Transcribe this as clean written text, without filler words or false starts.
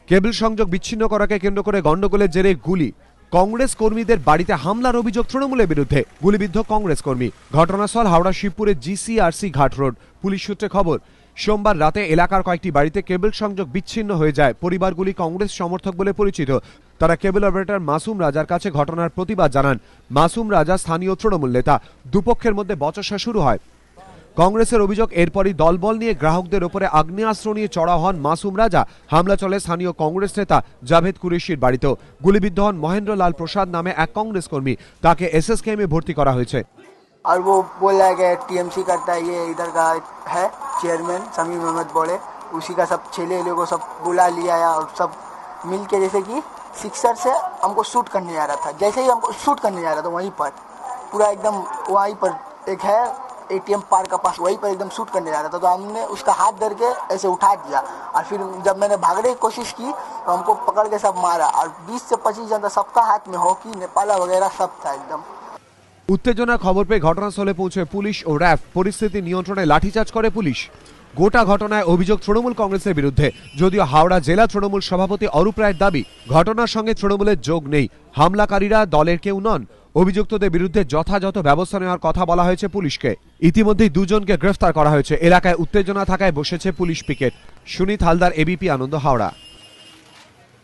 কেবল সংযোগ বিচ্ছিন্ন করাকে কেন্দ্র করে গন্ডগোলের জেরে গুলি, কংগ্রেস কর্মীদের বাড়িতে হামলার অভিযোগ তৃণমূলের বিরুদ্ধে, গুলিবিদ্ধ কংগ্রেস কর্মী। ঘটনাস্থল হাওড়া শিবপুরের জিসিআরসি ঘাট রোড। পুলিশ সূত্রে খবর, সোমবার রাতে এলাকার কয়েকটি বাড়িতে কেবল সংযোগ বিচ্ছিন্ন হয়ে যায়। পরিবারগুলি কংগ্রেস সমর্থক বলে পরিচিত। তারা কেবল অপারেটর মাসুম রাজার কাছে ঘটনার প্রতিবাদ জানান। মাসুম রাজা স্থানীয় তৃণমূল নেতা। দুপক্ষের মধ্যে বচসা শুরু হয়। কংগ্রেসের অভিযোগ, এরপরই দলবল নিয়ে গ্রাহকদের ওপরে আগ্নেয়াস্ত্র নিয়ে চড়া হন মাসুম রাজা। হামলা চলে স্থানীয় কংগ্রেস নেতা জাভেদ কুরেশির বাড়িতেও। গুলিবিদ্ধ হন মহেন্দ্র লাল প্রসাদ নামে এক কংগ্রেস কর্মী। তাকে এসএসকেএমে ভর্তি করা হয়েছে। और वो बोला है कि टीएमसी करता है, ये इधर का है चेयरमैन समीम अहमद बोले, उसी का सब छेले को सब बुला लिया और सब मिल के जैसे कि सिक्सर से हमको शूट करने जा रहा था। जैसे ही हमको शूट करने जा रहा था वहीं पर पूरा एकदम वहीं पर एक है एटीएम पार्क का पास, वहीं पर एकदम शूट करने जा रहा था। तो हमने उसका हाथ धर के ऐसे उठा दिया और फिर जब मैंने भागने की कोशिश की तो हमको पकड़ के सब मारा। और 20 से 25 जन था, सबका हाथ में हॉकी नेपाला वगैरह सब था एकदम। উত্তেজনার খবর পেয়ে ঘটনাস্থলে পৌঁছে পুলিশ ও র্যাব। পরিস্থিতি নিয়ন্ত্রণে লাঠিচার্জ করে পুলিশ। গোটা ঘটনায় অভিযোগ তৃণমূল কংগ্রেসের বিরুদ্ধে, যদিও হাওড়া জেলা তৃণমূল সভাপতি অরূপ রায়ের দাবি ঘটনার সঙ্গে তৃণমূলের যোগ নেই। হামলাকারীরা দলের কেউ নন। অভিযুক্তদের বিরুদ্ধে যথাযথ ব্যবস্থা নেওয়ার কথা বলা হয়েছে পুলিশকে। ইতিমধ্যেই দুজনকে গ্রেফতার করা হয়েছে। এলাকায় উত্তেজনা থাকায় বসেছে police picket. Sunit Haldar, ABP Ananda, Howrah.